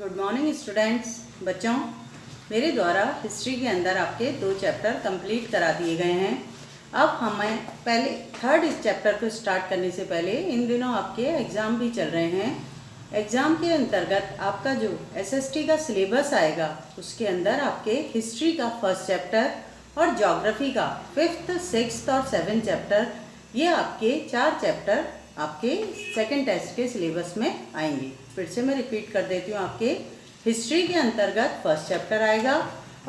Good morning students. बच्चों, मेरे द्वारा हिस्ट्री के अंदर आपके 2 चैप्टर कंप्लीट करा दिए गए हैं। अब हमें पहले थर्ड इस चैप्टर को स्टार्ट करने से पहले इन दिनों आपके एग्ज़ाम भी चल रहे हैं। एग्ज़ाम के अंतर्गत आपका जो एसएसटी का सिलेबस आएगा उसके अंदर आपके हिस्ट्री का फर्स्ट चैप्टर और ज्योग्राफी का 5th, 6th और 7th चैप्टर, ये आपके 4 चैप्टर आपके सेकंड टेस्ट के सिलेबस में आएंगे। फिर से मैं रिपीट कर देती हूँ, आपके हिस्ट्री के अंतर्गत फर्स्ट चैप्टर आएगा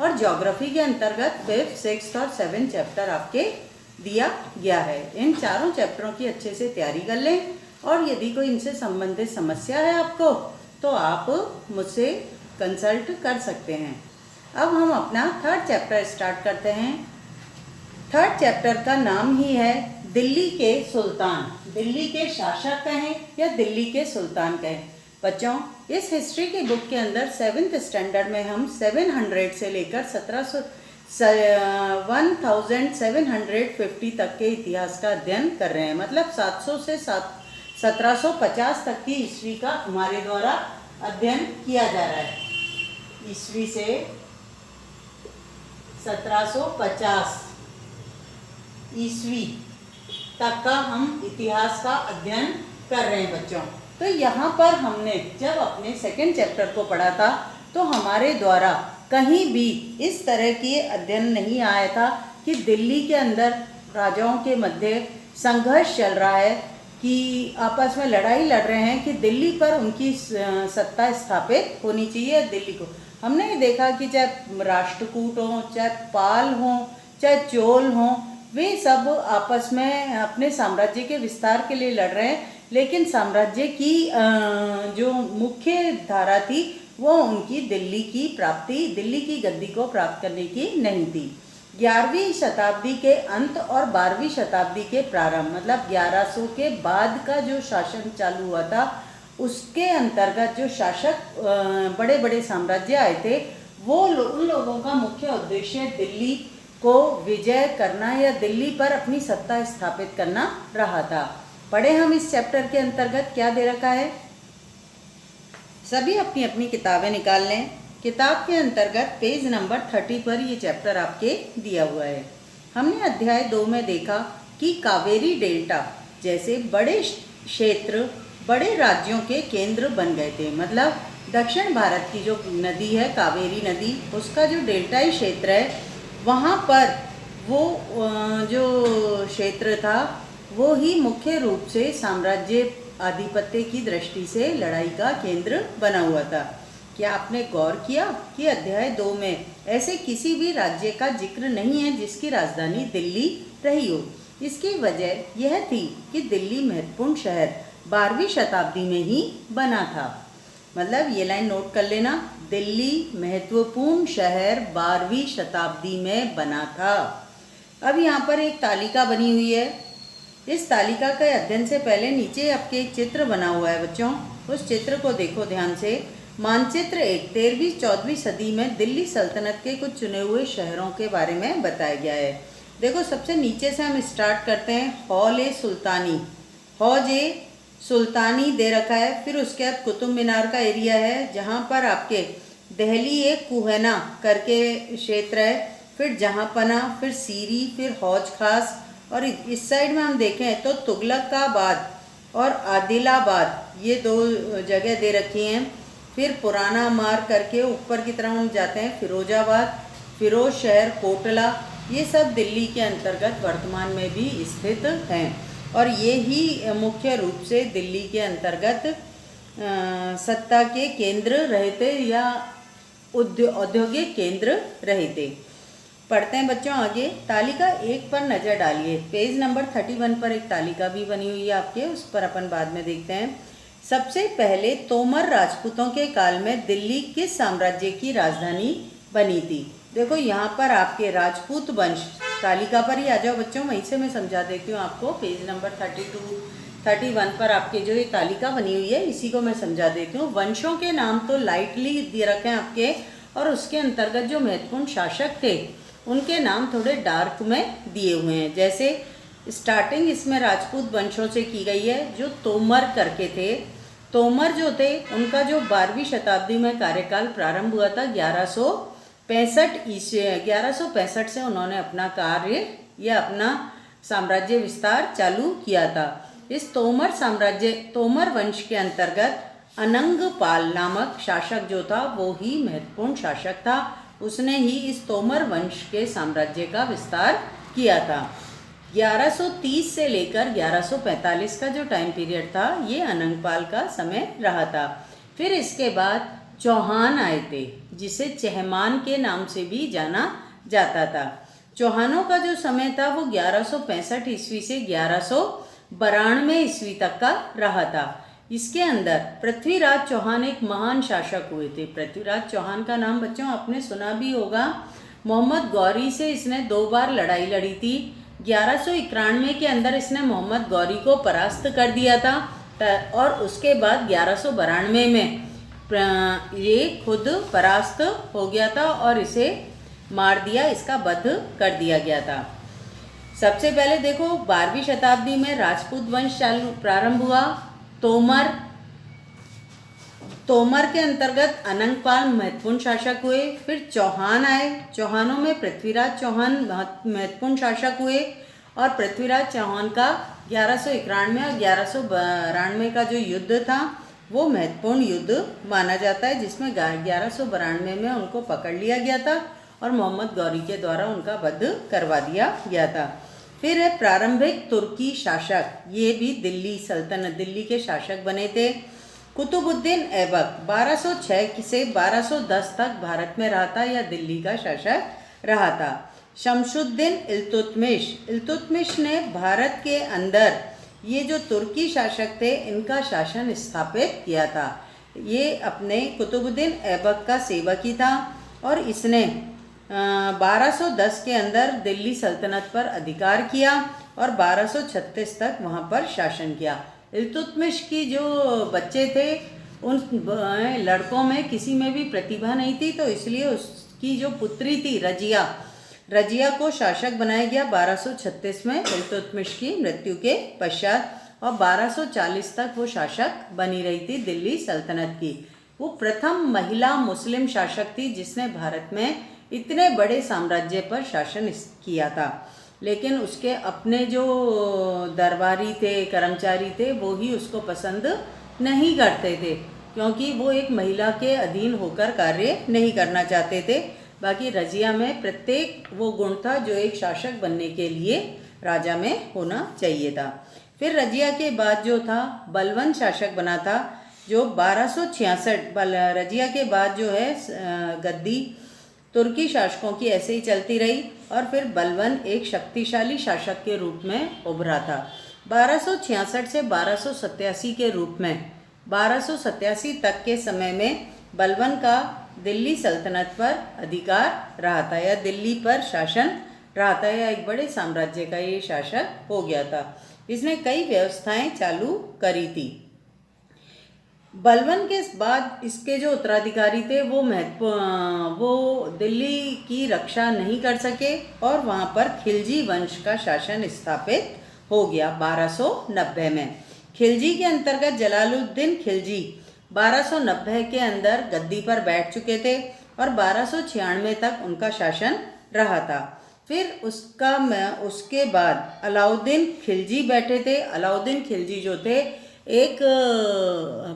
और ज्योग्राफी के अंतर्गत 5th, 6th और 7th चैप्टर आपके दिया गया है। इन चारों चैप्टरों की अच्छे से तैयारी कर लें और यदि कोई इनसे संबंधित समस्या है आपको तो आप मुझसे कंसल्ट कर सकते हैं। अब हम अपना थर्ड चैप्टर स्टार्ट करते हैं। थर्ड चैप्टर का नाम ही है दिल्ली के सुल्तान। दिल्ली के शासक कहें या दिल्ली के सुल्तान कहें। बच्चों, इस हिस्ट्री की बुक के अंदर 7th स्टैंडर्ड में हम 700 से लेकर 1750 तक के इतिहास का अध्ययन कर रहे हैं। मतलब 700 से 1750 तक की ईस्वी का हमारे द्वारा अध्ययन किया जा रहा है। ईस्वी से 1750 ईस्वी तक का हम इतिहास का अध्ययन कर रहे हैं बच्चों। तो यहाँ पर हमने जब अपने सेकंड चैप्टर को पढ़ा था तो हमारे द्वारा कहीं भी इस तरह की अध्ययन नहीं आया था कि दिल्ली के अंदर राजाओं के मध्य संघर्ष चल रहा है, कि आपस में लड़ाई लड़ रहे हैं कि दिल्ली पर उनकी सत्ता स्थापित होनी चाहिए। दिल्ली को हमने ये देखा कि चाहे राष्ट्रकूट हों, चाहे पाल हों, चाहे चोल हों, वे सब आपस में अपने साम्राज्य के विस्तार के लिए लड़ रहे हैं, लेकिन साम्राज्य की जो मुख्य धारा थी वो उनकी दिल्ली की प्राप्ति, दिल्ली की गद्दी को प्राप्त करने की नहीं थी। 11वीं शताब्दी के अंत और 12वीं शताब्दी के प्रारंभ, मतलब 1100 के बाद का जो शासन चालू हुआ था उसके अंतर्गत जो शासक बड़े बड़े साम्राज्य आए थे वो उन लोगों का मुख्य उद्देश्य दिल्ली को विजय करना या दिल्ली पर अपनी सत्ता स्थापित करना रहा था। पढ़े हम इस चैप्टर के अंतर्गत क्या दे रखा है। सभी अपनी अपनी किताबें निकाल लें। किताब के अंतर्गत पेज नंबर 30 पर ये चैप्टर आपके दिया हुआ है। हमने अध्याय 2 में देखा कि कावेरी डेल्टा जैसे बड़े क्षेत्र बड़े राज्यों के केंद्र बन गए थे। मतलब दक्षिण भारत की जो नदी है कावेरी नदी, उसका जो डेल्टाई क्षेत्र है वहाँ पर वो जो क्षेत्र था वो ही मुख्य रूप से साम्राज्य आधिपत्य की दृष्टि से लड़ाई का केंद्र बना हुआ था। क्या आपने गौर किया कि अध्याय 2 में ऐसे किसी भी राज्य का जिक्र नहीं है जिसकी राजधानी दिल्ली रही हो। इसकी वजह यह थी कि दिल्ली महत्वपूर्ण शहर 12वीं शताब्दी में ही बना था। मतलब ये लाइन नोट कर लेना, दिल्ली महत्वपूर्ण शहर 12वीं शताब्दी में बना था। अब यहाँ पर एक तालिका बनी हुई है। इस तालिका के अध्ययन से पहले नीचे आपके एक चित्र बना हुआ है बच्चों, उस चित्र को देखो ध्यान से। मानचित्र 1 13वीं-14वीं सदी में दिल्ली सल्तनत के कुछ चुने हुए शहरों के बारे में बताया गया है। देखो सबसे नीचे से हम स्टार्ट करते हैं। हौज ए सुल्तानी, हौज ए सुल्तानी दे रखा है। फिर उसके बाद कुतुब मीनार का एरिया है जहाँ पर आपके दहली एक कुहना करके क्षेत्र है, फिर जहाँपना, फिर सीरी, फिर हौज खास। और इस साइड में हम देखें तो तुगलकाबाद और आदिलाबाद ये 2 जगह दे रखी हैं। फिर पुराना मार करके ऊपर की तरफ हम जाते हैं फिरोजाबाद, फिरोज शहर, कोटला, ये सब दिल्ली के अंतर्गत वर्तमान में भी स्थित हैं और ये ही मुख्य रूप से दिल्ली के अंतर्गत सत्ता के केंद्र रहे थे या औद्योगिक केंद्र रहे थे। पढ़ते हैं बच्चों आगे। तालिका 1 पर नज़र डालिए। पेज नंबर 31 पर एक तालिका भी बनी हुई है आपके, उस पर अपन बाद में देखते हैं। सबसे पहले तोमर राजपूतों के काल में दिल्ली किस साम्राज्य की राजधानी बनी थी। देखो यहाँ पर आपके राजपूत वंश, तालिका पर ही आ जाओ बच्चों, वहीं से मैं समझा देती हूँ आपको। पेज नंबर 31 पर आपके जो ये तालिका बनी हुई है इसी को मैं समझा देती हूँ। वंशों के नाम तो लाइटली दे रखे हैं आपके और उसके अंतर्गत जो महत्वपूर्ण शासक थे उनके नाम थोड़े डार्क में दिए हुए हैं। जैसे स्टार्टिंग इसमें राजपूत वंशों से की गई है जो तोमर करके थे, तोमर जो थे उनका जो 12वीं शताब्दी में कार्यकाल प्रारंभ हुआ था 1165 से उन्होंने अपना कार्य या अपना साम्राज्य विस्तार चालू किया था। इस तोमर वंश के अंतर्गत अनंगपाल नामक शासक जो था वो ही महत्वपूर्ण शासक था। उसने ही इस तोमर वंश के साम्राज्य का विस्तार किया था। 1130 से लेकर 1145 का जो टाइम पीरियड था ये अनंगपाल का समय रहा था। फिर इसके बाद चौहान आए थे, जिसे चहमान के नाम से भी जाना जाता था। चौहानों का जो समय था वो 1165 ईस्वी से 1192 ईस्वी तक का रहा था। इसके अंदर पृथ्वीराज चौहान एक महान शासक हुए थे। पृथ्वीराज चौहान का नाम बच्चों आपने सुना भी होगा। मोहम्मद गौरी से इसने 2 बार लड़ाई लड़ी थी। 1191 के अंदर इसने मोहम्मद गौरी को परास्त कर दिया था और उसके बाद 1192 में ये खुद परास्त हो गया था और इसे मार दिया, इसका वध कर दिया गया था। सबसे पहले देखो 12वीं शताब्दी में राजपूत वंश प्रारंभ हुआ। तोमर के अंतर्गत अनंगपाल महत्वपूर्ण शासक हुए। फिर चौहान आए, चौहानों में पृथ्वीराज चौहान महत्वपूर्ण शासक हुए और पृथ्वीराज चौहान का 1191 और 1192 का जो युद्ध था वो महत्वपूर्ण युद्ध माना जाता है, जिसमें 1192 में उनको पकड़ लिया गया था और मोहम्मद गौरी के द्वारा उनका वध करवा दिया गया था। फिर है प्रारंभिक तुर्की शासक, ये भी दिल्ली सल्तनत, दिल्ली के शासक बने थे। कुतुबुद्दीन ऐबक 1206 से 1210 तक भारत में रहा था या दिल्ली का शासक रहा था। शमशुद्दीन इल्तुतमिश ने भारत के अंदर ये जो तुर्की शासक थे इनका शासन स्थापित किया था। ये अपने कुतुबुद्दीन ऐबक का सेवक ही था और इसने 1210 के अंदर दिल्ली सल्तनत पर अधिकार किया और 1236 तक वहाँ पर शासन किया। इल्तुतमिश की जो बच्चे थे उन लड़कों में किसी में भी प्रतिभा नहीं थी, तो इसलिए उसकी जो पुत्री थी रजिया को शासक बनाया गया 1236 में इल्तुतमिश की मृत्यु के पश्चात, और 1240 तक वो शासक बनी रही थी दिल्ली सल्तनत की। वो प्रथम महिला मुस्लिम शासक थी जिसने भारत में इतने बड़े साम्राज्य पर शासन किया था। लेकिन उसके अपने जो दरबारी थे, कर्मचारी थे, वो ही उसको पसंद नहीं करते थे, क्योंकि वो एक महिला के अधीन होकर कार्य नहीं करना चाहते थे। बाकी रजिया में प्रत्येक वो गुण था जो एक शासक बनने के लिए राजा में होना चाहिए था। फिर रजिया के बाद जो था बलवन शासक बना था, जो 1266 रजिया के बाद जो है गद्दी तुर्की शासकों की ऐसे ही चलती रही और फिर बलवन एक शक्तिशाली शासक के रूप में उभरा था। 1266 से 1287 के रूप में 1287 तक के समय में बलवन का दिल्ली सल्तनत पर अधिकार रहा था या दिल्ली पर शासन रहा था या एक बड़े साम्राज्य का ये शासक हो गया था। इसने कई व्यवस्थाएं चालू करी थी। बलवन के बाद इसके जो उत्तराधिकारी थे वो दिल्ली की रक्षा नहीं कर सके और वहाँ पर खिलजी वंश का शासन स्थापित हो गया 1290 में। खिलजी के अंतर्गत जलालुद्दीन खिलजी 1290 के अंदर गद्दी पर बैठ चुके थे और 1296 तक उनका शासन रहा था। फिर उसके बाद अलाउद्दीन खिलजी बैठे थे। अलाउद्दीन खिलजी जो थे एक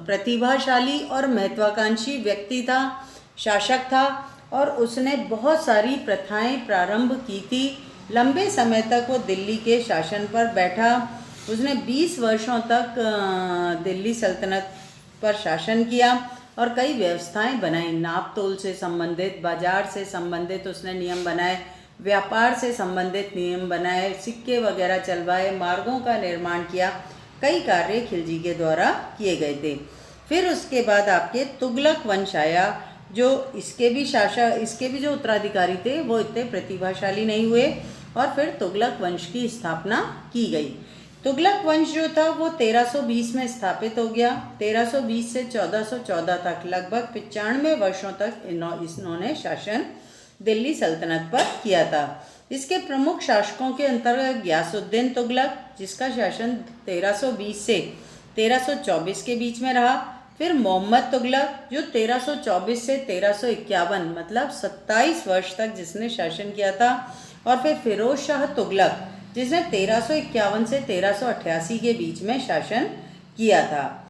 प्रतिभाशाली और महत्वाकांक्षी व्यक्ति था, शासक था, और उसने बहुत सारी प्रथाएं प्रारंभ की थी। लंबे समय तक वो दिल्ली के शासन पर बैठा। उसने 20 वर्षों तक दिल्ली सल्तनत पर शासन किया और कई व्यवस्थाएं बनाई। नाप तोल से संबंधित, बाजार से संबंधित उसने नियम बनाए, व्यापार से संबंधित नियम बनाए, सिक्के वगैरह चलवाए, मार्गों का निर्माण किया। कई कार्य खिलजी के द्वारा किए गए थे। फिर उसके बाद आपके तुगलक वंश आया, जो इसके भी जो उत्तराधिकारी थे वो इतने प्रतिभाशाली नहीं हुए और फिर तुगलक वंश की स्थापना की गई। तुगलक वंश जो था वो 1320 में स्थापित हो गया। 1320 से 1414 तक लगभग 95 वर्षों तक इन्होंने शासन दिल्ली सल्तनत पर किया था। इसके प्रमुख शासकों के अंतर्गत गयासुद्दीन तुगलक, जिसका शासन 1320 से 1324 के बीच में रहा। फिर मोहम्मद तुगलक जो 1324 से 1351 मतलब 27 वर्ष तक जिसने शासन किया था, और फिर फिरोज शाह तुगलक जिसने 1351 से 1388 के बीच में शासन किया था।